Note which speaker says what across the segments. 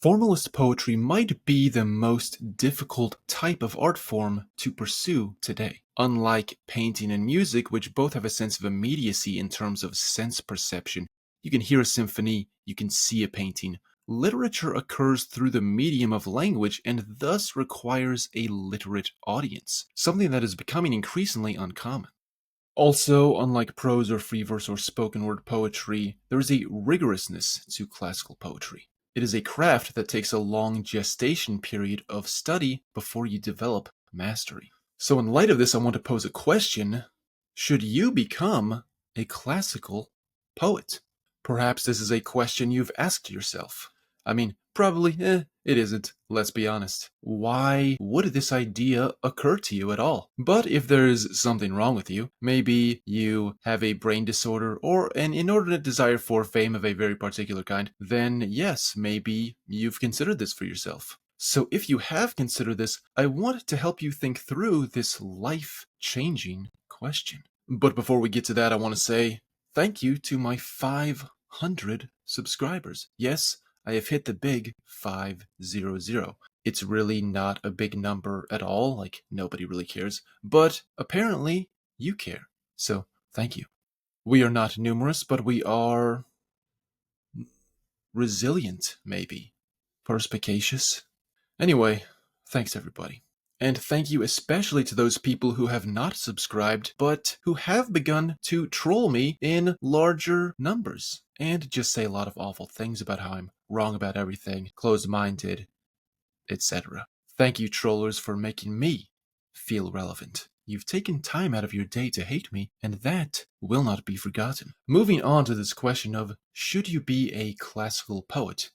Speaker 1: Formalist poetry might be the most difficult type of art form to pursue today. Unlike painting and music, which both have a sense of immediacy in terms of sense perception, you can hear a symphony, you can see a painting. Literature occurs through the medium of language and thus requires a literate audience, something that is becoming increasingly uncommon. Also, unlike prose or free verse or spoken word poetry, there is a rigorousness to classical poetry. It is a craft that takes a long gestation period of study before you develop mastery. So in light of this, I want to pose a question. Should you become a classical poet? Perhaps this is a question you've asked yourself. I mean, probably, it isn't, let's be honest. Why would this idea occur to you at all? But if there's something wrong with you, maybe you have a brain disorder or an inordinate desire for fame of a very particular kind, then yes, maybe you've considered this for yourself. So if you have considered this, I want to help you think through this life-changing question. But before we get to that, I want to say thank you to my 500 subscribers. Yes, I have hit the big 500. It's really not a big number at all, like nobody really cares, but apparently you care, so thank you. We are not numerous, but we are resilient, maybe. Perspicacious. Anyway, thanks everybody. And thank you especially to those people who have not subscribed, but who have begun to troll me in larger numbers, and just say a lot of awful things about how I'm wrong about everything, closed-minded, etc. Thank you, trollers, for making me feel relevant. You've taken time out of your day to hate me, and that will not be forgotten. Moving on to this question of, should you be a classical poet?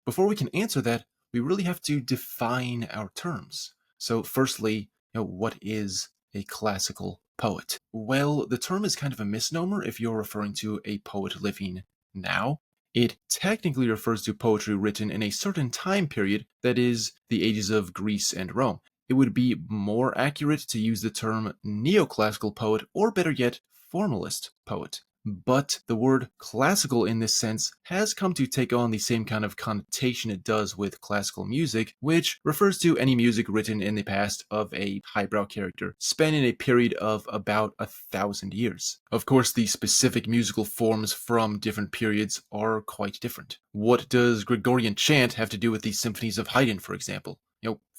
Speaker 1: Before we can answer that, we really have to define our terms. So firstly, what is a classical poet? Well, the term is kind of a misnomer if you're referring to a poet living now. It technically refers to poetry written in a certain time period, that is, the ages of Greece and Rome. It would be more accurate to use the term neoclassical poet, or better yet, formalist poet. But the word classical in this sense has come to take on the same kind of connotation it does with classical music, which refers to any music written in the past of a highbrow character, spanning a period of about 1,000 years. Of course, the specific musical forms from different periods are quite different. What does Gregorian chant have to do with the symphonies of Haydn, for example?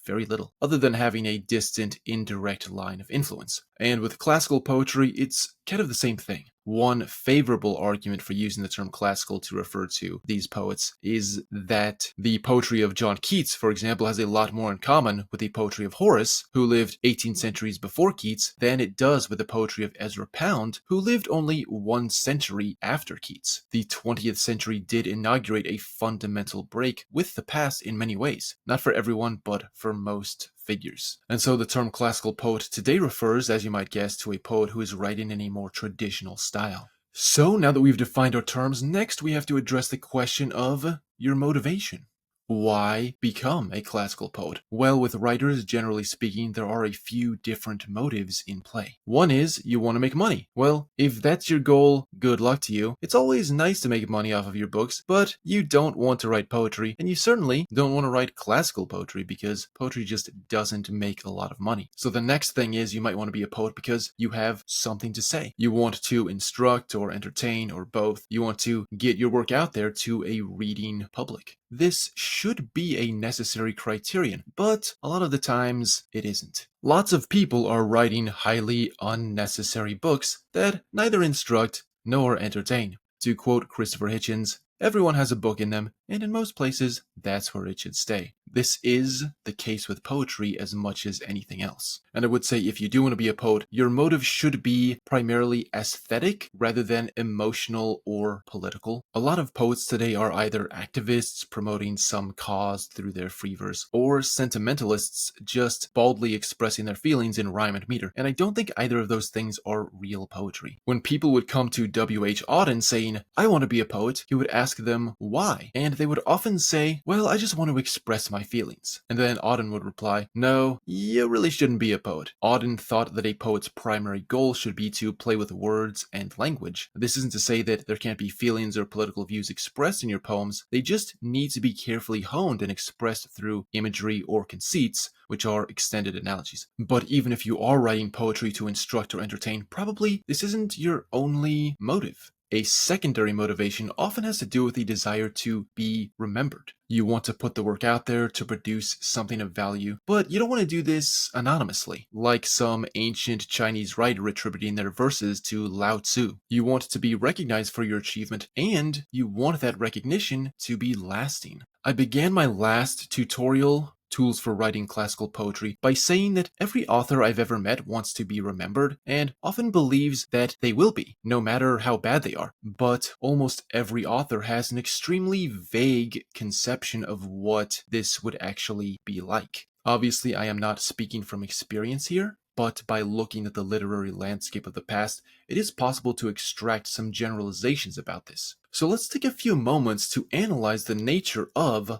Speaker 1: Very little, other than having a distant, indirect line of influence. And with classical poetry, it's kind of the same thing. One favorable argument for using the term classical to refer to these poets is that the poetry of John Keats, for example, has a lot more in common with the poetry of Horace, who lived 18 centuries before Keats, than it does with the poetry of Ezra Pound, who lived only 1 century after Keats. The 20th century did inaugurate a fundamental break with the past in many ways. Not for everyone, but for most figures. And so the term classical poet today refers, as you might guess, to a poet who is writing in a more traditional style. So now that we've defined our terms, next we have to address the question of your motivation. Why become a classical poet? Well, with writers, generally speaking, there are a few different motives in play. One is you want to make money. Well, if that's your goal, good luck to you. It's always nice to make money off of your books, but you don't want to write poetry, and you certainly don't want to write classical poetry because poetry just doesn't make a lot of money. So the next thing is you might want to be a poet because you have something to say. You want to instruct or entertain or both. You want to get your work out there to a reading public. This should be a necessary criterion, but a lot of the times it isn't. Lots of people are writing highly unnecessary books that neither instruct nor entertain. To quote Christopher Hitchens, everyone has a book in them, and in most places, that's where it should stay. This is the case with poetry as much as anything else. And I would say if you do want to be a poet, your motive should be primarily aesthetic rather than emotional or political. A lot of poets today are either activists promoting some cause through their free verse, or sentimentalists just baldly expressing their feelings in rhyme and meter. And I don't think either of those things are real poetry. When people would come to W.H. Auden saying, "I want to be a poet," he would ask them why. And they would often say, "Well, I just want to express my feelings. And then Auden would reply, no, you really shouldn't be a poet. Auden thought that a poet's primary goal should be to play with words and language. This isn't to say that there can't be feelings or political views expressed in your poems, they just need to be carefully honed and expressed through imagery or conceits, which are extended analogies. But even if you are writing poetry to instruct or entertain, probably this isn't your only motive. A secondary motivation often has to do with the desire to be remembered. You want to put the work out there to produce something of value, but you don't want to do this anonymously, like some ancient Chinese writer attributing their verses to Lao Tzu. You want to be recognized for your achievement, and you want that recognition to be lasting. I began my last tutorial, Tools for Writing Classical Poetry, by saying that every author I've ever met wants to be remembered and often believes that they will be, no matter how bad they are. But almost every author has an extremely vague conception of what this would actually be like. Obviously, I am not speaking from experience here, but by looking at the literary landscape of the past, it is possible to extract some generalizations about this. So let's take a few moments to analyze the nature of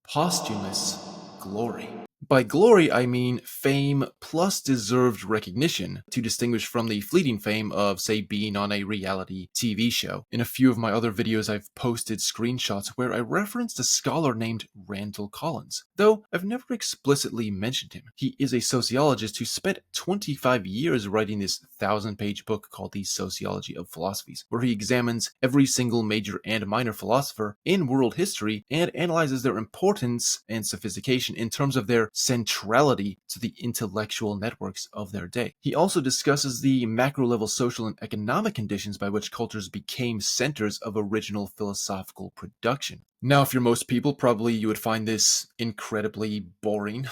Speaker 1: posthumous glory. By glory, I mean fame plus deserved recognition, to distinguish from the fleeting fame of, say, being on a reality TV show. In a few of my other videos, I've posted screenshots where I referenced a scholar named Randall Collins, though I've never explicitly mentioned him. He is a sociologist who spent 25 years writing this 1,000-page book called The Sociology of Philosophies, where he examines every single major and minor philosopher in world history and analyzes their importance and sophistication in terms of their centrality to the intellectual networks of their day. He also discusses the macro-level social and economic conditions by which cultures became centers of original philosophical production. Now, if you're most people, probably you would find this incredibly boring.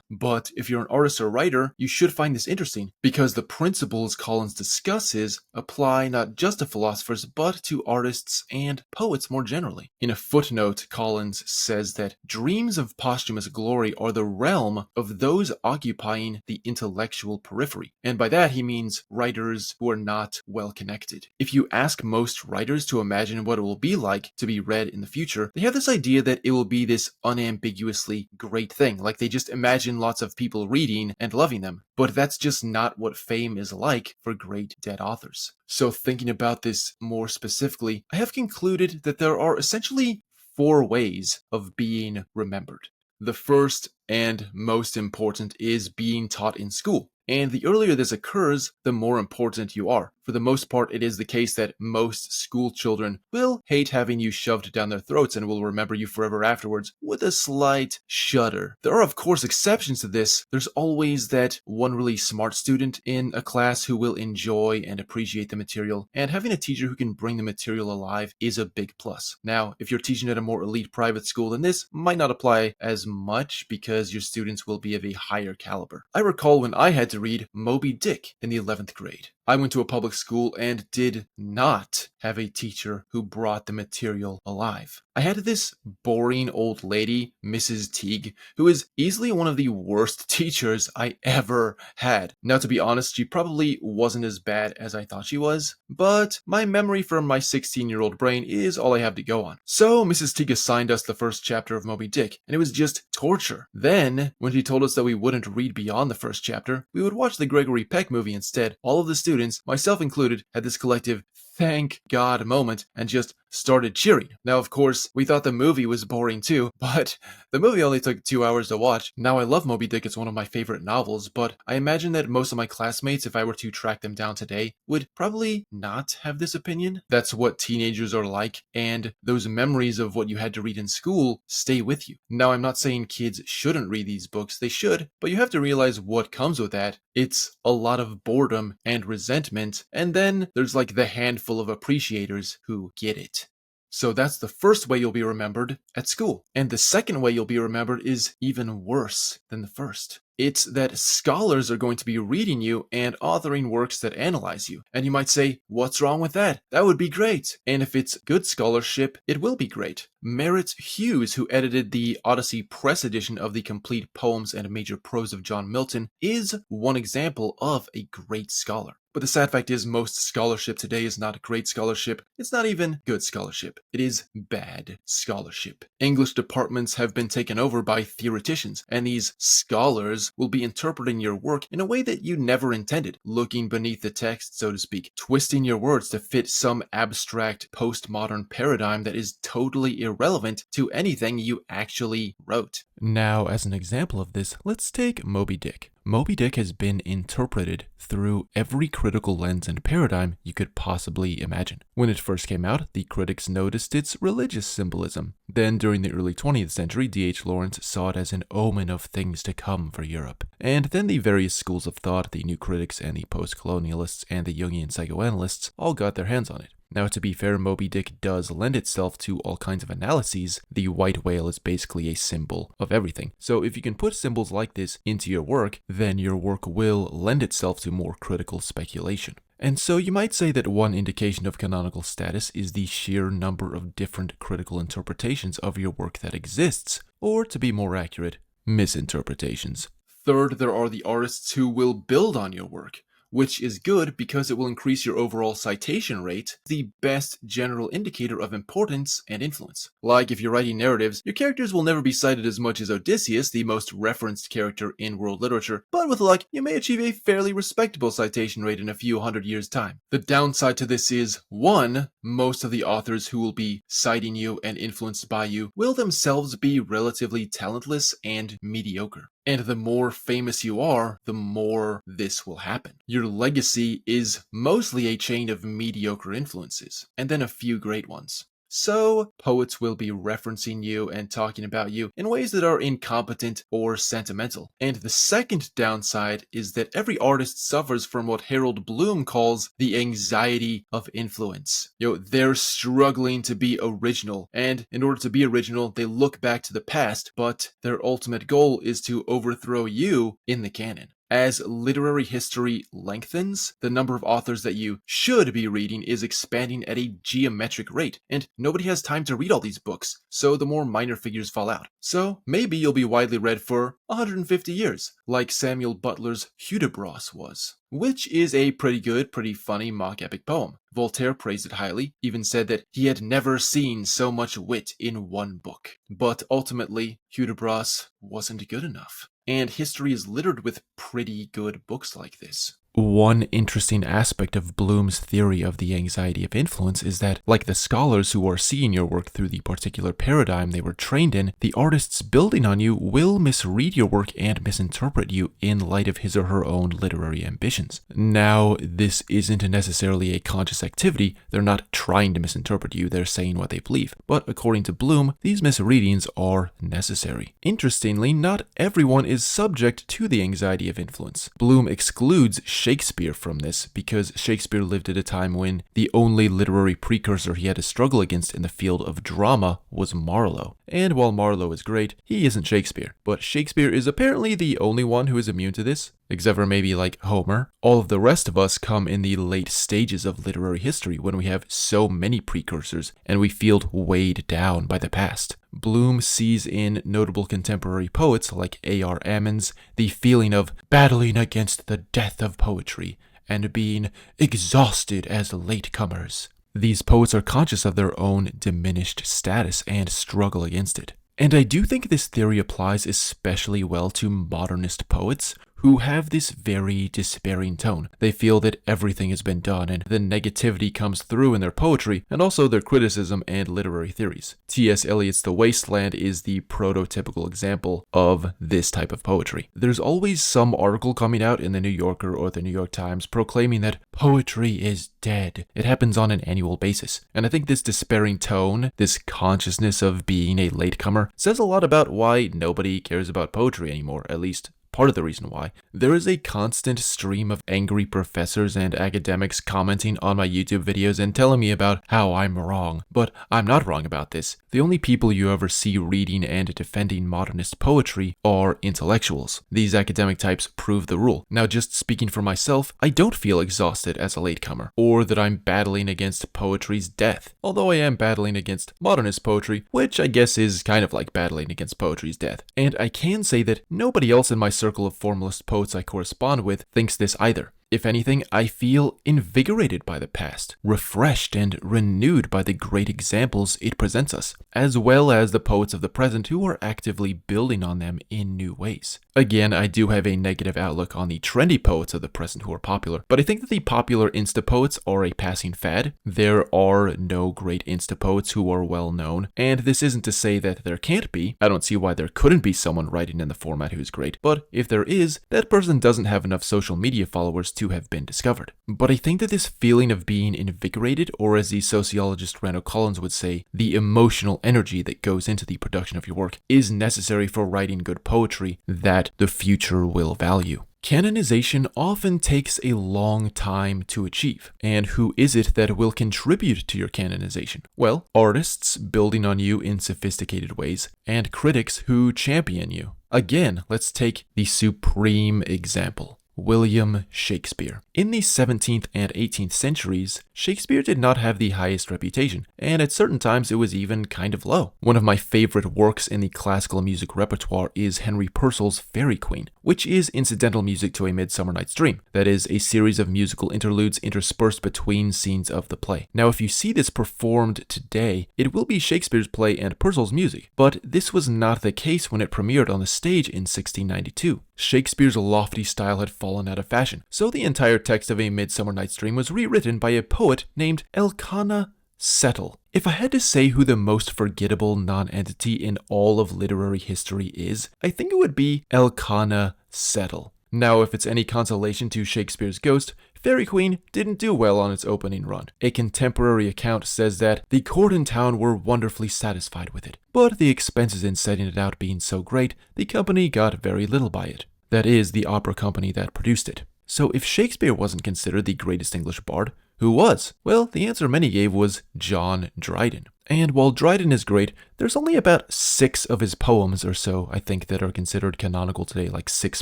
Speaker 1: But if you're an artist or writer, you should find this interesting, because the principles Collins discusses apply not just to philosophers, but to artists and poets more generally. In a footnote, Collins says that dreams of posthumous glory are the realm of those occupying the intellectual periphery. And by that he means writers who are not well connected. If you ask most writers to imagine what it will be like to be read in the future, they have this idea that it will be this unambiguously great thing, like they just imagine lots of people reading and loving them. But that's just not what fame is like for great dead authors. So thinking about this more specifically, I have concluded that there are essentially 4 ways of being remembered. The first and most important is being taught in school. And the earlier this occurs, the more important you are. For the most part, it is the case that most school children will hate having you shoved down their throats and will remember you forever afterwards with a slight shudder. There are, of course, exceptions to this. There's always that one really smart student in a class who will enjoy and appreciate the material, and having a teacher who can bring the material alive is a big plus. Now, if you're teaching at a more elite private school, then this might not apply as much because your students will be of a higher caliber. I recall when I had to read Moby Dick in the 11th grade. I went to a public school and did not have a teacher who brought the material alive. I had this boring old lady, Mrs. Teague, who is easily one of the worst teachers I ever had. Now, to be honest, she probably wasn't as bad as I thought she was, but my memory from my 16-year-old brain is all I have to go on. So Mrs. Teague assigned us the first chapter of Moby Dick, and it was just torture. Then, when she told us that we wouldn't read beyond the first chapter, we would watch the Gregory Peck movie instead. All of the students, myself included, had this collective thank God moment and just started cheering. Now, of course, we thought the movie was boring too, but the movie only took 2 hours to watch. Now, I love Moby Dick, it's one of my favorite novels, but I imagine that most of my classmates, if I were to track them down today, would probably not have this opinion. That's what teenagers are like, and those memories of what you had to read in school stay with you. Now, I'm not saying kids shouldn't read these books, they should, but you have to realize what comes with that. It's a lot of boredom and resentment, and then there's like the handful of appreciators who get it. So that's the first way you'll be remembered at school. And the second way you'll be remembered is even worse than the first. It's that scholars are going to be reading you and authoring works that analyze you. And you might say, what's wrong with that? That would be great. And if it's good scholarship, it will be great. Merritt Hughes, who edited the Odyssey Press edition of the complete poems and major prose of John Milton, is one example of a great scholar. But the sad fact is most scholarship today is not great scholarship. It's not even good scholarship. It is bad scholarship. English departments have been taken over by theoreticians, and these scholars will be interpreting your work in a way that you never intended, looking beneath the text, so to speak, twisting your words to fit some abstract postmodern paradigm that is totally irrelevant to anything you actually wrote. Now, as an example of this, let's take Moby Dick. Moby Dick has been interpreted through every critical lens and paradigm you could possibly imagine. When it first came out, the critics noticed its religious symbolism. Then, during the early 20th century, D.H. Lawrence saw it as an omen of things to come for Europe. And then the various schools of thought, the New Critics and the Post-Colonialists and the Jungian Psychoanalysts, all got their hands on it. Now, to be fair, Moby Dick does lend itself to all kinds of analyses. The white whale is basically a symbol of everything. So if you can put symbols like this into your work, then your work will lend itself to more critical speculation. And so you might say that one indication of canonical status is the sheer number of different critical interpretations of your work that exists, or to be more accurate, misinterpretations. Third, there are the artists who will build on your work, which is good because it will increase your overall citation rate, the best general indicator of importance and influence. Like if you're writing narratives, your characters will never be cited as much as Odysseus, the most referenced character in world literature, but with luck, you may achieve a fairly respectable citation rate in a few hundred years' time. The downside to this is, 1, most of the authors who will be citing you and influenced by you will themselves be relatively talentless and mediocre. And the more famous you are, the more this will happen. Your legacy is mostly a chain of mediocre influences, and then a few great ones. So, poets will be referencing you and talking about you in ways that are incompetent or sentimental. And the second downside is that every artist suffers from what Harold Bloom calls the anxiety of influence. They're struggling to be original, and in order to be original, they look back to the past, but their ultimate goal is to overthrow you in the canon. As literary history lengthens, the number of authors that you should be reading is expanding at a geometric rate, and nobody has time to read all these books, so the more minor figures fall out. So maybe you'll be widely read for 150 years, like Samuel Butler's Hudibras was, which is a pretty good, pretty funny mock-epic poem. Voltaire praised it highly, even said that he had never seen so much wit in one book. But ultimately, Hudibras wasn't good enough. And history is littered with pretty good books like this. One interesting aspect of Bloom's theory of the anxiety of influence is that, like the scholars who are seeing your work through the particular paradigm they were trained in, the artists building on you will misread your work and misinterpret you in light of his or her own literary ambitions. Now, this isn't necessarily a conscious activity. They're not trying to misinterpret you, they're saying what they believe. But according to Bloom, these misreadings are necessary. Interestingly, not everyone is subject to the anxiety of influence. Bloom excludes Shakespeare from this because Shakespeare lived at a time when the only literary precursor he had to struggle against in the field of drama was Marlowe. And while Marlowe is great, he isn't Shakespeare. But Shakespeare is apparently the only one who is immune to this, except for maybe like Homer. All of the rest of us come in the late stages of literary history when we have so many precursors and we feel weighed down by the past. Bloom sees in notable contemporary poets like A.R. Ammons the feeling of battling against the death of poetry and being exhausted as latecomers. These poets are conscious of their own diminished status and struggle against it. And I do think this theory applies especially well to modernist poets who have this very despairing tone. They feel that everything has been done and the negativity comes through in their poetry and also their criticism and literary theories. T.S. Eliot's The Wasteland is the prototypical example of this type of poetry. There's always some article coming out in the New Yorker or the New York Times proclaiming that poetry is dead. It happens on an annual basis. And I think this despairing tone, this consciousness of being a latecomer, says a lot about why nobody cares about poetry anymore, at least part of the reason why. There is a constant stream of angry professors and academics commenting on my YouTube videos and telling me about how I'm wrong. But I'm not wrong about this. The only people you ever see reading and defending modernist poetry are intellectuals. These academic types prove the rule. Now, just speaking for myself, I don't feel exhausted as a latecomer, or that I'm battling against poetry's death. Although I am battling against modernist poetry, which I guess is kind of like battling against poetry's death. And I can say that nobody else in my circle of formalist poets I correspond with thinks this either. If anything, I feel invigorated by the past, refreshed and renewed by the great examples it presents us, as well as the poets of the present who are actively building on them in new ways. Again, I do have a negative outlook on the trendy poets of the present who are popular, but I think that the popular Insta poets are a passing fad. There are no great Insta poets who are well known, and this isn't to say that there can't be. I don't see why there couldn't be someone writing in the format who's great, but if there is, that person doesn't have enough social media followers to have been discovered. But I think that this feeling of being invigorated, or as the sociologist Randall Collins would say, the emotional energy that goes into the production of your work, is necessary for writing good poetry that the future will value. Canonization often takes a long time to achieve. And who is it that will contribute to your canonization? Well, artists building on you in sophisticated ways, and critics who champion you. Again, let's take the supreme example. William Shakespeare. In the 17th and 18th centuries, Shakespeare did not have the highest reputation, and at certain times it was even kind of low. One of my favorite works in the classical music repertoire is Henry Purcell's Fairy Queen, which is incidental music to A Midsummer Night's Dream. That is a series of musical interludes interspersed between scenes of the play. Now, if you see this performed today, it will be Shakespeare's play and Purcell's music, but this was not the case when it premiered on the stage in 1692. Shakespeare's lofty style had fallen out of fashion, so the entire text of A Midsummer Night's Dream was rewritten by a poet named Elkanah Settle. If I had to say who the most forgettable non-entity in all of literary history is, I think it would be Elkanah Settle. Now, if it's any consolation to Shakespeare's ghost, Fairy Queen didn't do well on its opening run. A contemporary account says that the court in town were wonderfully satisfied with it, but the expenses in setting it out being so great, the company got very little by it. That is, the opera company that produced it. So if Shakespeare wasn't considered the greatest English bard, who was? Well, the answer many gave was John Dryden. And while Dryden is great, there's only about 6 of his poems or so, I think, that are considered canonical today, like 6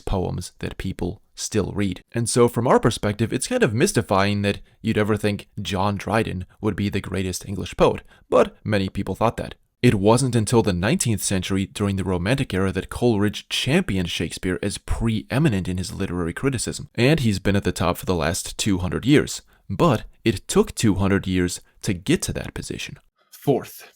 Speaker 1: poems that people still read. And so from our perspective, it's kind of mystifying that you'd ever think John Dryden would be the greatest English poet, but many people thought that. It wasn't until the 19th century, during the Romantic era, that Coleridge championed Shakespeare as preeminent in his literary criticism, and he's been at the top for the last 200 years. But it took 200 years to get to that position. Fourth,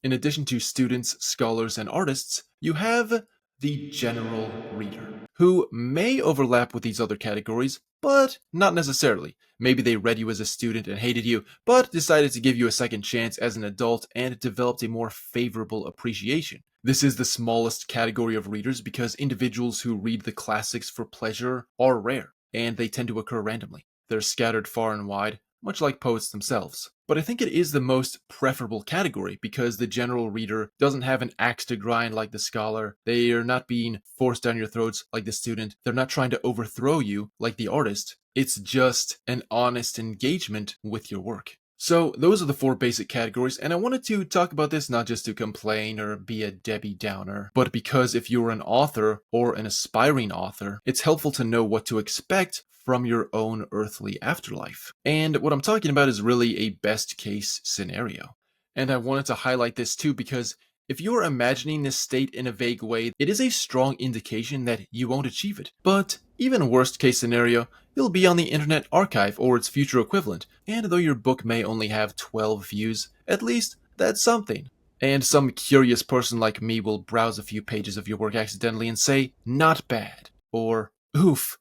Speaker 1: in addition to students, scholars, and artists, you have the general reader, who may overlap with these other categories, but not necessarily. Maybe they read you as a student and hated you, but decided to give you a second chance as an adult and developed a more favorable appreciation. This is the smallest category of readers because individuals who read the classics for pleasure are rare, and they tend to occur randomly. They're scattered far and wide, much like poets themselves. But I think it is the most preferable category because the general reader doesn't have an axe to grind like the scholar. They are not being forced down your throats like the student. They're not trying to overthrow you like the artist. It's just an honest engagement with your work. So those are the 4 basic categories, and I wanted to talk about this not just to complain or be a Debbie Downer, but because if you're an author or an aspiring author, it's helpful to know what to expect from your own earthly afterlife. And what I'm talking about is really a best case scenario. And I wanted to highlight this too because if you're imagining this state in a vague way, it is a strong indication that you won't achieve it. But even worst case scenario, you'll be on the Internet Archive or its future equivalent, and though your book may only have 12 views, at least that's something. And some curious person like me will browse a few pages of your work accidentally and say, not bad, or oof,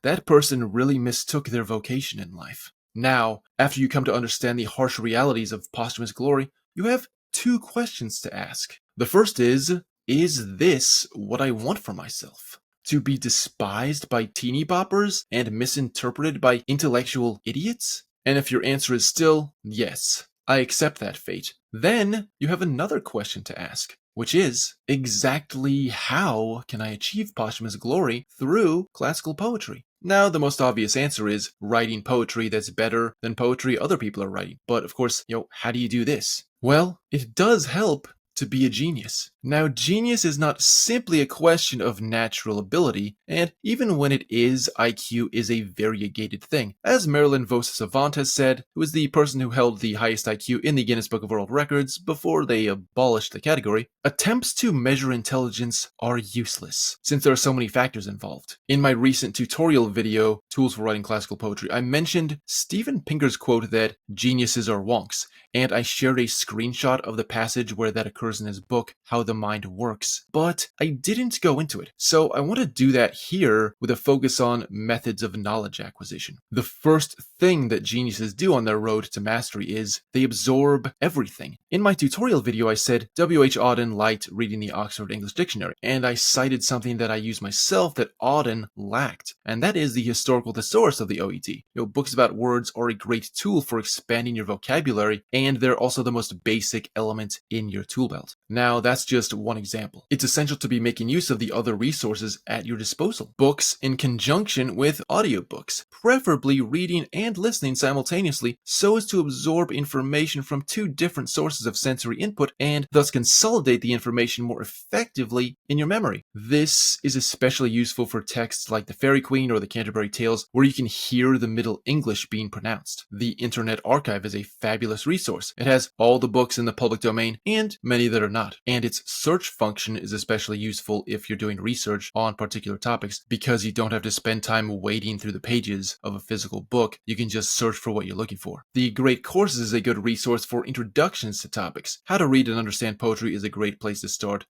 Speaker 1: that person really mistook their vocation in life. Now, after you come to understand the harsh realities of Postumus Glory, you have 2 questions to ask. The first is this what I want for myself? To be despised by teeny boppers and misinterpreted by intellectual idiots? And if your answer is still yes, I accept that fate, then you have another question to ask, which is, exactly how can I achieve posthumous glory through classical poetry? Now, the most obvious answer is writing poetry that's better than poetry other people are writing. But of course, how do you do this? Well, it does help to be a genius. Now, genius is not simply a question of natural ability, and even when it is, IQ is a variegated thing. As Marilyn Vosa-Savant has said, who is the person who held the highest IQ in the Guinness Book of World Records before they abolished the category, attempts to measure intelligence are useless, since there are so many factors involved. In my recent tutorial video, Tools for Writing Classical Poetry, I mentioned Steven Pinker's quote that geniuses are wonks, and I shared a screenshot of the passage where that occurs in his book, How the Mind Works, but I didn't go into it. So I want to do that here with a focus on methods of knowledge acquisition. The first thing that geniuses do on their road to mastery is they absorb everything. In my tutorial video, I said W.H. Auden liked reading the Oxford English Dictionary, and I cited something that I use myself that Auden lacked, and that is the historical thesaurus of the OET. Books about words are a great tool for expanding your vocabulary, and they're also the most basic element in your tool belt. Now, that's just one example. It's essential to be making use of the other resources at your disposal. Books in conjunction with audiobooks, preferably reading and listening simultaneously so as to absorb information from two different sources of sensory input and thus consolidate the information more effectively in your memory. This is especially useful for texts like the Fairy Queen or the Canterbury Tales, where you can hear the Middle English being pronounced. The Internet Archive is a fabulous resource. It has all the books in the public domain and many that are not. And its search function is especially useful if you're doing research on particular topics, because you don't have to spend time wading through the pages of a physical book. You can just search for what you're looking for. The Great Courses is a good resource for introductions to topics. How to read and understand poetry is a great place to start.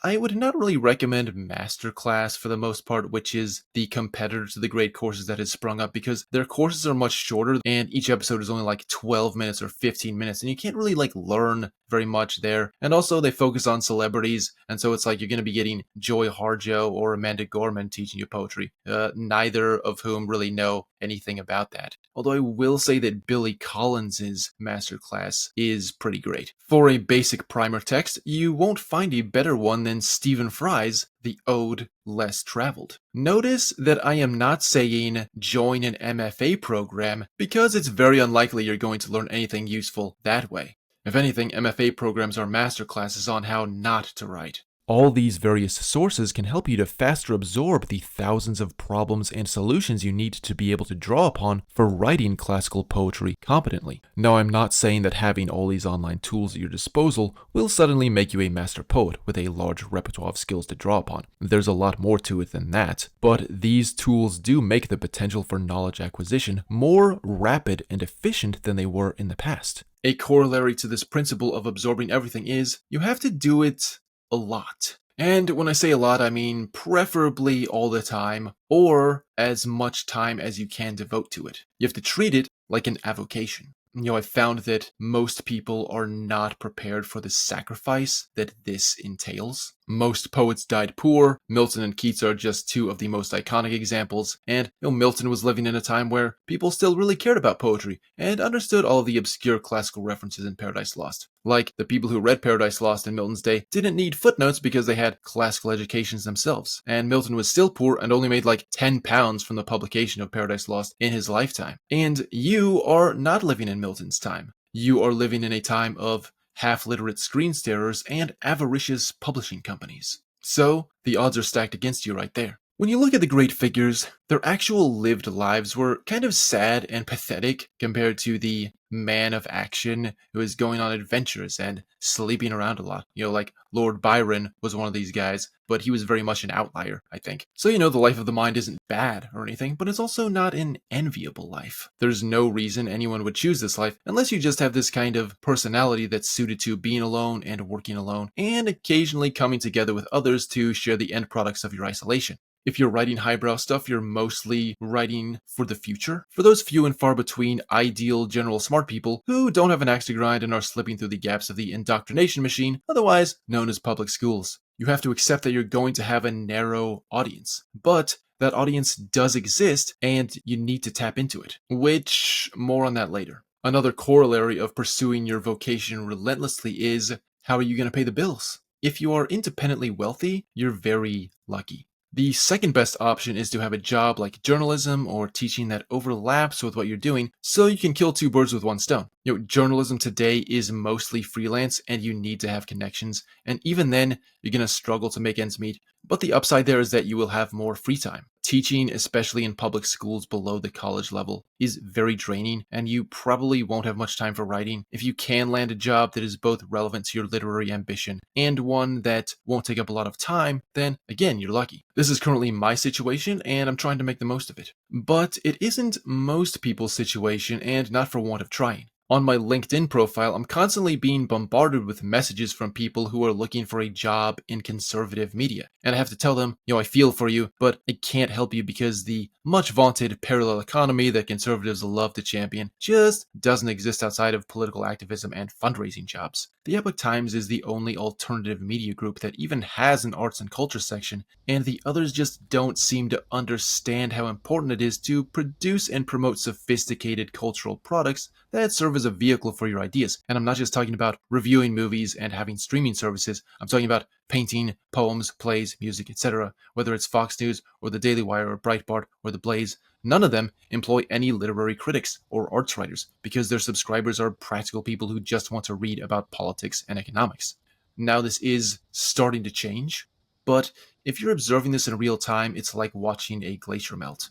Speaker 1: I would not really recommend Masterclass for the most part, which is the competitor to the Great Courses that has sprung up, because their courses are much shorter and each episode is only like 12 minutes or 15 minutes, and you can't really learn very much there. And also they focus on celebrities, and so it's like you're going to be getting Joy Harjo or Amanda Gorman teaching you poetry, neither of whom really know anything about that. Although I will say that Billy Collins's masterclass is pretty great. For a basic primer text, you won't find a better one than Stephen Fry's The Ode Less Traveled. Notice that I am not saying join an MFA program, because it's very unlikely you're going to learn anything useful that way. If anything, MFA programs are masterclasses on how not to write. All these various sources can help you to faster absorb the thousands of problems and solutions you need to be able to draw upon for writing classical poetry competently. Now, I'm not saying that having all these online tools at your disposal will suddenly make you a master poet with a large repertoire of skills to draw upon. There's a lot more to it than that, but these tools do make the potential for knowledge acquisition more rapid and efficient than they were in the past. A corollary to this principle of absorbing everything is you have to do it a lot. And when I say a lot, I mean preferably all the time, or as much time as you can devote to it. You have to treat it like an avocation. I've found that most people are not prepared for the sacrifice that this entails. Most poets died poor. Milton and Keats are just two of the most iconic examples. And Milton was living in a time where people still really cared about poetry and understood all of the obscure classical references in Paradise Lost. Like, the people who read Paradise Lost in Milton's day didn't need footnotes because they had classical educations themselves. And Milton was still poor and only made like £10 from the publication of Paradise Lost in his lifetime. And you are not living in Milton's time. You are living in a time of half-literate screen starers and avaricious publishing companies. So, the odds are stacked against you right there. When you look at the great figures, their actual lived lives were kind of sad and pathetic compared to the man of action who is going on adventures and sleeping around a lot. Like Lord Byron was one of these guys, but he was very much an outlier, I think. So, the life of the mind isn't bad or anything, but it's also not an enviable life. There's no reason anyone would choose this life unless you just have this kind of personality that's suited to being alone and working alone, and occasionally coming together with others to share the end products of your isolation. If you're writing highbrow stuff, you're mostly writing for the future. For those few and far between ideal general smart people who don't have an axe to grind and are slipping through the gaps of the indoctrination machine, otherwise known as public schools. You have to accept that you're going to have a narrow audience. But that audience does exist, and you need to tap into it. Which, more on that later. Another corollary of pursuing your vocation relentlessly is, how are you going to pay the bills? If you are independently wealthy, you're very lucky. The second best option is to have a job like journalism or teaching that overlaps with what you're doing, so you can kill two birds with one stone. Journalism today is mostly freelance and you need to have connections, and even then, you're going to struggle to make ends meet. But the upside there is that you will have more free time. Teaching, especially in public schools below the college level, is very draining, and you probably won't have much time for writing. If you can land a job that is both relevant to your literary ambition and one that won't take up a lot of time, then again, you're lucky. This is currently my situation, and I'm trying to make the most of it. But it isn't most people's situation, and not for want of trying. On my LinkedIn profile, I'm constantly being bombarded with messages from people who are looking for a job in conservative media. And I have to tell them, I feel for you, but I can't help you because the much vaunted parallel economy that conservatives love to champion just doesn't exist outside of political activism and fundraising jobs. The Epoch Times is the only alternative media group that even has an arts and culture section, and the others just don't seem to understand how important it is to produce and promote sophisticated cultural products that serve as a vehicle for your ideas. And I'm not just talking about reviewing movies and having streaming services. I'm talking about painting, poems, plays, music, etc. Whether it's Fox News or the Daily Wire or Breitbart or The Blaze, none of them employ any literary critics or arts writers because their subscribers are practical people who just want to read about politics and economics. Now this is starting to change, but if you're observing this in real time, it's like watching a glacier melt.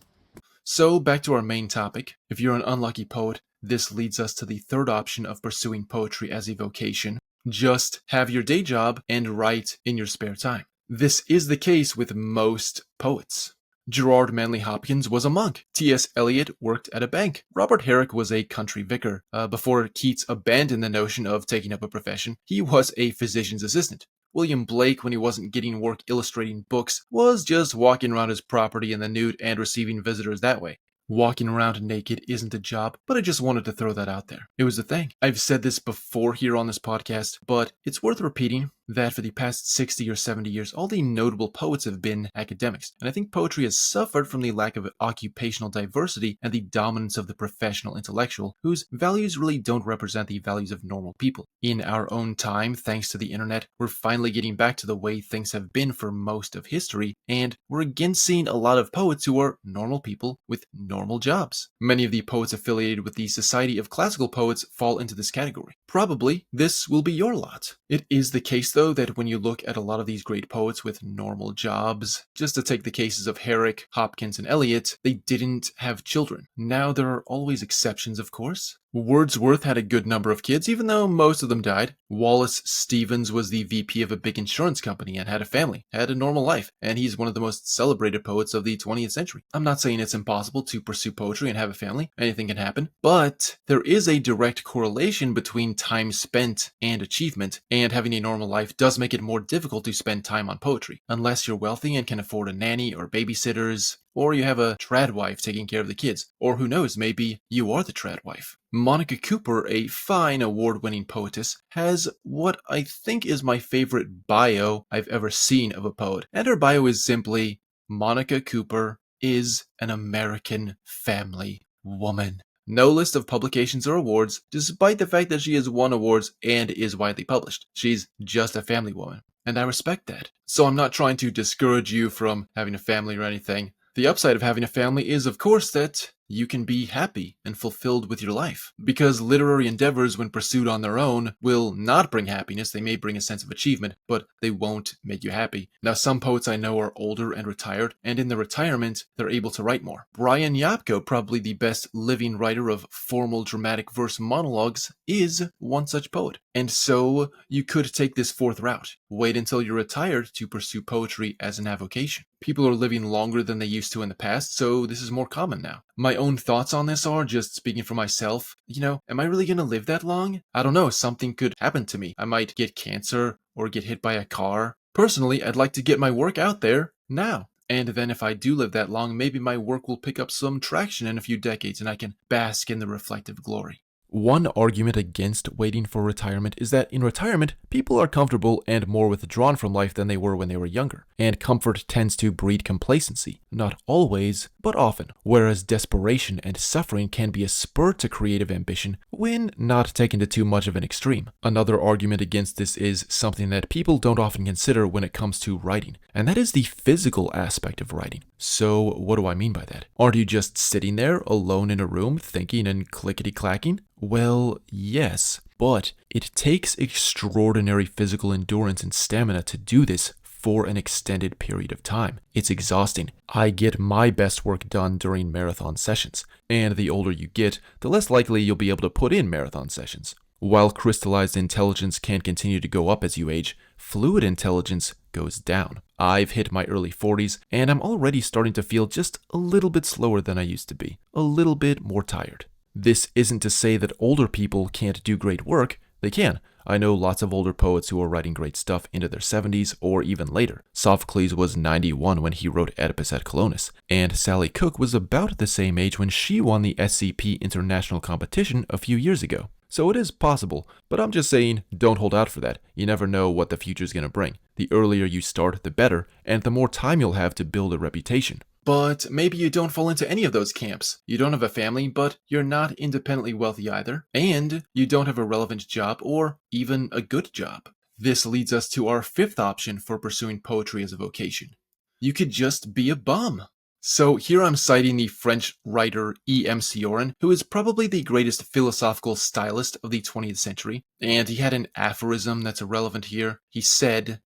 Speaker 1: So back to our main topic. If you're an unlucky poet, this leads us to the third option of pursuing poetry as a vocation. Just have your day job and write in your spare time. This is the case with most poets. Gerard Manley Hopkins was a monk. T.S. Eliot worked at a bank. Robert Herrick was a country vicar. Before Keats abandoned the notion of taking up a profession, he was a physician's assistant. William Blake, when he wasn't getting work illustrating books, was just walking around his property in the nude and receiving visitors that way. Walking around naked isn't a job, but I just wanted to throw that out there. It was a thing. I've said this before here on this podcast, but it's worth repeating that for the past 60 or 70 years, all the notable poets have been academics. And I think poetry has suffered from the lack of occupational diversity and the dominance of the professional intellectual, whose values really don't represent the values of normal people. In our own time, thanks to the internet, we're finally getting back to the way things have been for most of history, and we're again seeing a lot of poets who are normal people with normal jobs. Many of the poets affiliated with the Society of Classical Poets fall into this category. Probably this will be your lot. It is the case though that when you look at a lot of these great poets with normal jobs, just to take the cases of Herrick, Hopkins, and Eliot, they didn't have children. Now there are always exceptions, of course. Wordsworth had a good number of kids, even though most of them died. Wallace Stevens was the VP of a big insurance company and had a family, had a normal life, and he's one of the most celebrated poets of the 20th century. I'm not saying it's impossible to pursue poetry and have a family. Anything can happen. But there is a direct correlation between time spent and achievement, and having a normal life does make it more difficult to spend time on poetry, unless you're wealthy and can afford a nanny or babysitters, or you have a trad wife taking care of the kids, or who knows, maybe you are the trad wife. Monica Cooper, a fine award-winning poetess, has what I think is my favorite bio I've ever seen of a poet, and her bio is simply, Monica Cooper is an American family woman. No list of publications or awards, despite the fact that she has won awards and is widely published. She's just a family woman, and I respect that. So I'm not trying to discourage you from having a family or anything. The upside of having a family is, of course, that you can be happy and fulfilled with your life. Because literary endeavors, when pursued on their own, will not bring happiness. They may bring a sense of achievement, but they won't make you happy. Now, some poets I know are older and retired, and in their retirement, they're able to write more. Brian Yapko, probably the best living writer of formal dramatic verse monologues, is one such poet. And so, you could take this fourth route. Wait until you're retired to pursue poetry as an avocation. People are living longer than they used to in the past, so this is more common now. My own thoughts on this are, just speaking for myself, am I really going to live that long? I don't know, something could happen to me. I might get cancer or get hit by a car. Personally, I'd like to get my work out there now. And then if I do live that long, maybe my work will pick up some traction in a few decades and I can bask in the reflective glory. One argument against waiting for retirement is that in retirement, people are comfortable and more withdrawn from life than they were when they were younger, and comfort tends to breed complacency. Not always, but often, whereas desperation and suffering can be a spur to creative ambition when not taken to too much of an extreme. Another argument against this is something that people don't often consider when it comes to writing, and that is the physical aspect of writing. So what do I mean by that? Aren't you just sitting there alone in a room thinking and clickety-clacking? Well, yes, but it takes extraordinary physical endurance and stamina to do this for an extended period of time. It's exhausting. I get my best work done during marathon sessions, and the older you get, the less likely you'll be able to put in marathon sessions. While crystallized intelligence can continue to go up as you age, fluid intelligence goes down. I've hit my early 40s, and I'm already starting to feel just a little bit slower than I used to be, a little bit more tired. This isn't to say that older people can't do great work. They can. I know lots of older poets who are writing great stuff into their 70s or even later. Sophocles was 91 when he wrote Oedipus at Colonus, and Sally Cook was about the same age when she won the SCP International Competition a few years ago. So it is possible, but I'm just saying, don't hold out for that. You never know what the future's gonna bring. The earlier you start, the better, and the more time you'll have to build a reputation. But maybe you don't fall into any of those camps. You don't have a family, but you're not independently wealthy either. And you don't have a relevant job or even a good job. This leads us to our fifth option for pursuing poetry as a vocation. You could just be a bum. So here I'm citing the French writer E.M. Cioran, who is probably the greatest philosophical stylist of the 20th century. And he had an aphorism that's irrelevant here. He said,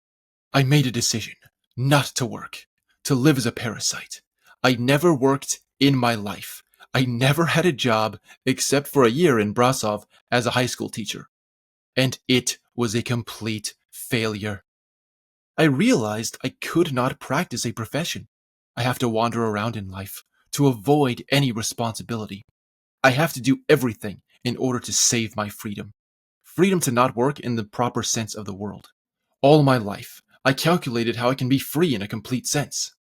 Speaker 1: "I made a decision not to work, to live as a parasite. I never worked in my life. I never had a job except for a year in Brasov as a high school teacher. And it was a complete failure. I realized I could not practice a profession. I have to wander around in life to avoid any responsibility. I have to do everything in order to save my freedom. Freedom to not work in the proper sense of the world. All my life, I calculated how I can be free in a complete sense.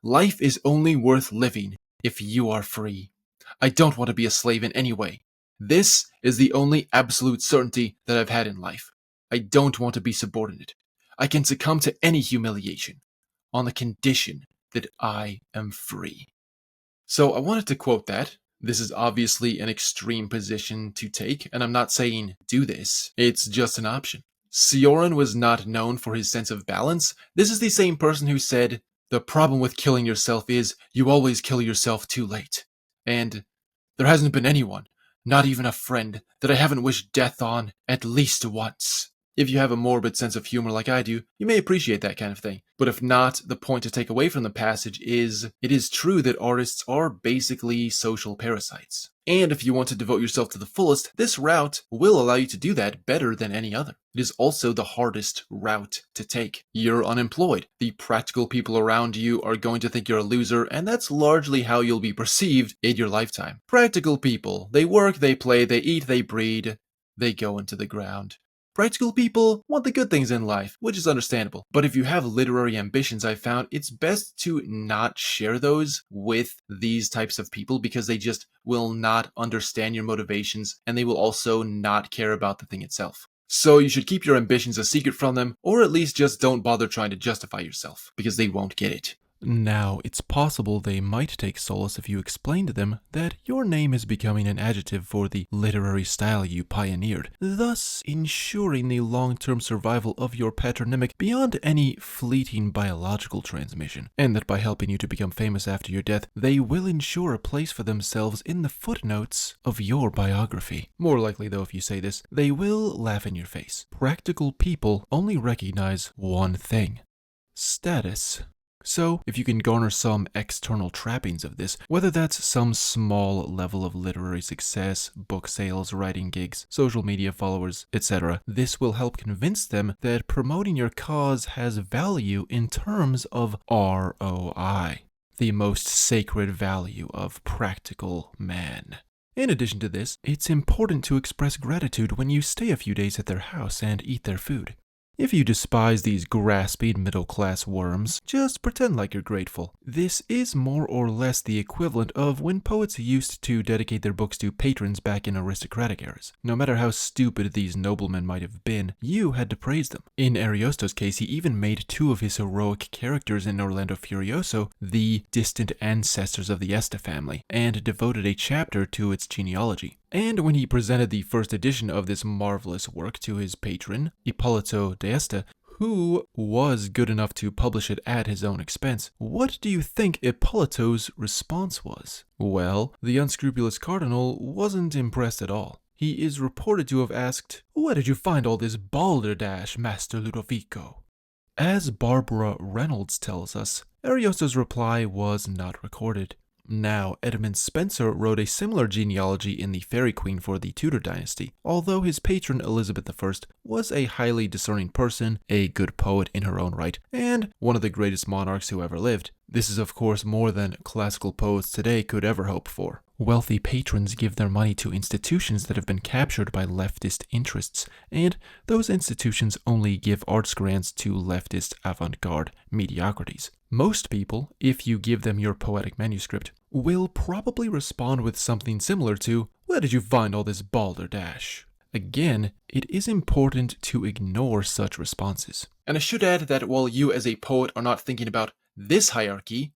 Speaker 1: Life is only worth living if you are free. I don't want to be a slave in any way. This is the only absolute certainty that I've had in life. I don't want to be subordinate. I can succumb to any humiliation on the condition that I am free." So I wanted to quote that. This is obviously an extreme position to take, and I'm not saying do this. It's just an option. Cioran was not known for his sense of balance. This is the same person who said, "The problem with killing yourself is you always kill yourself too late." And "There hasn't been anyone, not even a friend, that I haven't wished death on at least once." If you have a morbid sense of humor like I do, you may appreciate that kind of thing. But if not, the point to take away from the passage is, it is true that artists are basically social parasites. And if you want to devote yourself to the fullest, this route will allow you to do that better than any other. It is also the hardest route to take. You're unemployed. The practical people around you are going to think you're a loser, and that's largely how you'll be perceived in your lifetime. Practical people. They work, they play, they eat, they breed, they go into the ground. Practical people want the good things in life, which is understandable. But if you have literary ambitions, I've found it's best to not share those with these types of people because they just will not understand your motivations and they will also not care about the thing itself. So you should keep your ambitions a secret from them, or at least just don't bother trying to justify yourself because they won't get it. Now, it's possible they might take solace if you explain to them that your name is becoming an adjective for the literary style you pioneered, thus ensuring the long-term survival of your patronymic beyond any fleeting biological transmission, and that by helping you to become famous after your death, they will ensure a place for themselves in the footnotes of your biography. More likely, though, if you say this, they will laugh in your face. Practical people only recognize one thing: status. So, if you can garner some external trappings of this, whether that's some small level of literary success, book sales, writing gigs, social media followers, etc., this will help convince them that promoting your cause has value in terms of ROI, the most sacred value of practical man. In addition to this, it's important to express gratitude when you stay a few days at their house and eat their food. If you despise these grasping middle-class worms, just pretend like you're grateful. This is more or less the equivalent of when poets used to dedicate their books to patrons back in aristocratic eras. No matter how stupid these noblemen might have been, you had to praise them. In Ariosto's case, he even made two of his heroic characters in Orlando Furioso the distant ancestors of the Este family, and devoted a chapter to its genealogy. And when he presented the first edition of this marvelous work to his patron, Ippolito d'Este, who was good enough to publish it at his own expense, what do you think Ippolito's response was? Well, the unscrupulous cardinal wasn't impressed at all. He is reported to have asked, "Where did you find all this balderdash, Master Ludovico?" As Barbara Reynolds tells us, Ariosto's reply was not recorded. Now, Edmund Spenser wrote a similar genealogy in the Fairy Queen for the Tudor dynasty, although his patron Elizabeth I was a highly discerning person, a good poet in her own right, and one of the greatest monarchs who ever lived. This is of course more than classical poets today could ever hope for. Wealthy patrons give their money to institutions that have been captured by leftist interests, and those institutions only give arts grants to leftist avant-garde mediocrities. Most people, if you give them your poetic manuscript, will probably respond with something similar to, "Where did you find all this balderdash?" Again, it is important to ignore such responses. And I should add that while you as a poet are not thinking about this hierarchy,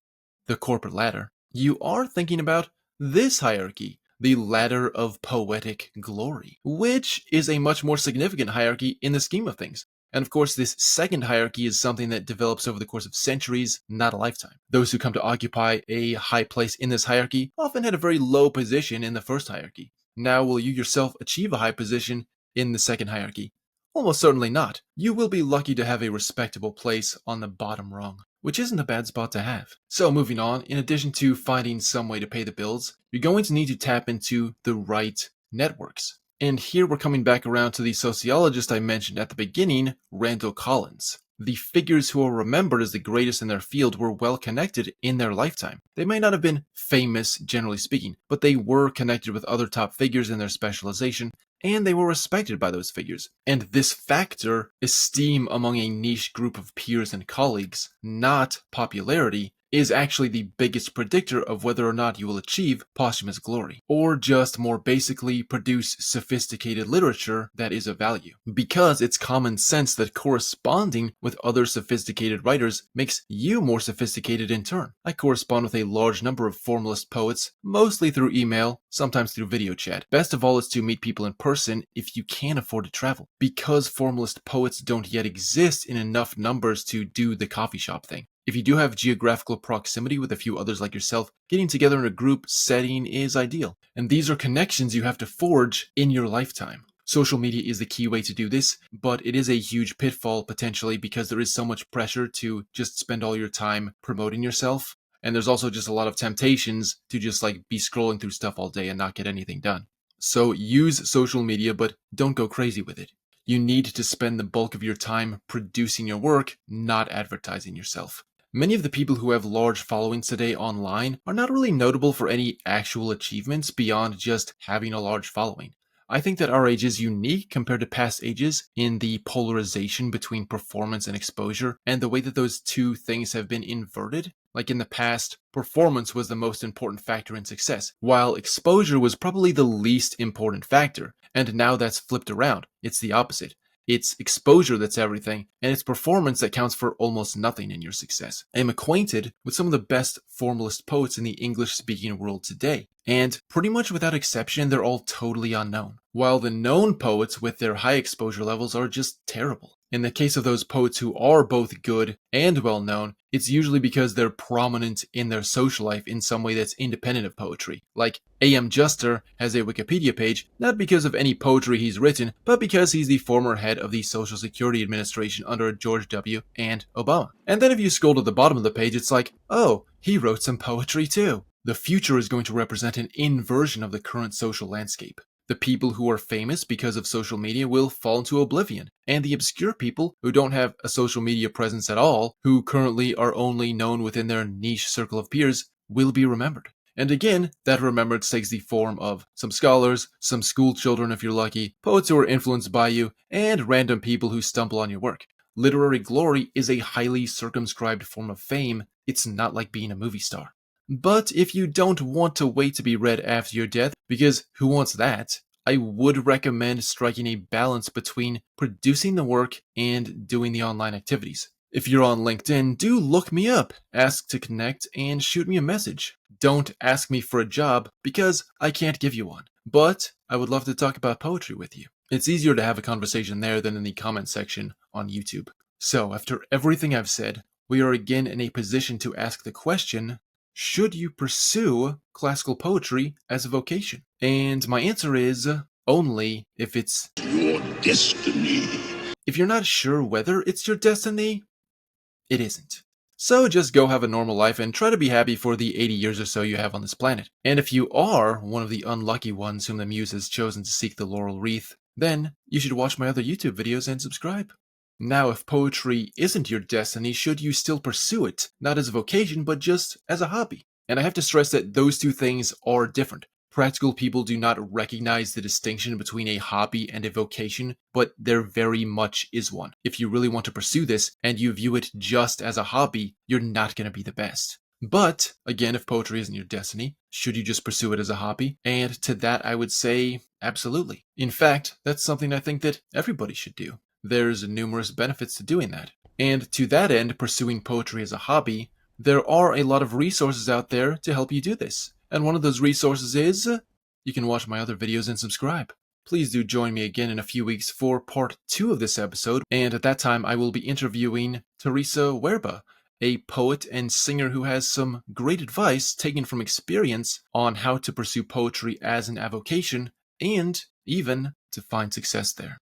Speaker 1: the corporate ladder, you are thinking about this hierarchy, the ladder of poetic glory, which is a much more significant hierarchy in the scheme of things. And of course, this second hierarchy is something that develops over the course of centuries, not a lifetime. Those who come to occupy a high place in this hierarchy often had a very low position in the first hierarchy. Now, will you yourself achieve a high position in the second hierarchy? Almost certainly not. You will be lucky to have a respectable place on the bottom rung, which isn't a bad spot to have. So moving on, in addition to finding some way to pay the bills, you're going to need to tap into the right networks. And here we're coming back around to the sociologist I mentioned at the beginning, Randall Collins. The figures who are remembered as the greatest in their field were well connected in their lifetime. They may not have been famous, generally speaking, but they were connected with other top figures in their specialization, and they were respected by those figures. And this factor, esteem among a niche group of peers and colleagues, not popularity, is actually the biggest predictor of whether or not you will achieve posthumous glory, or just more basically produce sophisticated literature that is of value. Because it's common sense that corresponding with other sophisticated writers makes you more sophisticated in turn. I correspond with a large number of formalist poets, mostly through email, sometimes through video chat. Best of all is to meet people in person if you can afford to travel, because formalist poets don't yet exist in enough numbers to do the coffee shop thing. If you do have geographical proximity with a few others like yourself, getting together in a group setting is ideal. And these are connections you have to forge in your lifetime. Social media is the key way to do this, but it is a huge pitfall potentially because there is so much pressure to just spend all your time promoting yourself. And there's also just a lot of temptations to just be scrolling through stuff all day and not get anything done. So use social media, but don't go crazy with it. You need to spend the bulk of your time producing your work, not advertising yourself. Many of the people who have large followings today online are not really notable for any actual achievements beyond just having a large following. I think that our age is unique compared to past ages in the polarization between performance and exposure and the way that those two things have been inverted. Like in the past, performance was the most important factor in success, while exposure was probably the least important factor. And now that's flipped around. It's the opposite. It's exposure that's everything, and it's performance that counts for almost nothing in your success. I am acquainted with some of the best formalist poets in the English-speaking world today, and pretty much without exception, they're all totally unknown, while the known poets with their high exposure levels are just terrible. In the case of those poets who are both good and well-known, it's usually because they're prominent in their social life in some way that's independent of poetry. Like A.M. Juster has a Wikipedia page, not because of any poetry he's written, but because he's the former head of the Social Security Administration under George W. and Obama. And then if you scroll to the bottom of the page, it's like, oh, he wrote some poetry too. The future is going to represent an inversion of the current social landscape. The people who are famous because of social media will fall into oblivion, and the obscure people who don't have a social media presence at all, who currently are only known within their niche circle of peers, will be remembered. And again, that remembrance takes the form of some scholars, some school children if you're lucky, poets who are influenced by you, and random people who stumble on your work. Literary glory is a highly circumscribed form of fame. It's not like being a movie star. But if you don't want to wait to be read after your death, because who wants that? I would recommend striking a balance between producing the work and doing the online activities. If you're on LinkedIn, do look me up, ask to connect, and shoot me a message. Don't ask me for a job, because I can't give you one. But I would love to talk about poetry with you. It's easier to have a conversation there than in the comment section on YouTube. So, after everything I've said, we are again in a position to ask the question, should you pursue classical poetry as a vocation? And my answer is, only if it's your destiny. If you're not sure whether it's your destiny, it isn't. So just go have a normal life and try to be happy for the 80 years or so you have on this planet. And if you are one of the unlucky ones whom the muse has chosen to seek the laurel wreath, then you should watch my other YouTube videos and subscribe. Now, if poetry isn't your destiny, should you still pursue it? Not as a vocation, but just as a hobby. And I have to stress that those two things are different. Practical people do not recognize the distinction between a hobby and a vocation, but there very much is one. If you really want to pursue this and you view it just as a hobby, you're not going to be the best. But, again, if poetry isn't your destiny, should you just pursue it as a hobby? And to that I would say, absolutely. In fact, that's something I think that everybody should do. There's numerous benefits to doing that. And to that end, pursuing poetry as a hobby, there are a lot of resources out there to help you do this. And one of those resources is, you can watch my other videos and subscribe. Please do join me again in a few weeks for part 2 of this episode, and at that time I will be interviewing 𝐸𝐸𝐶𝐕, a poet and singer who has some great advice taken from experience on how to pursue poetry as an avocation, and even to find success there.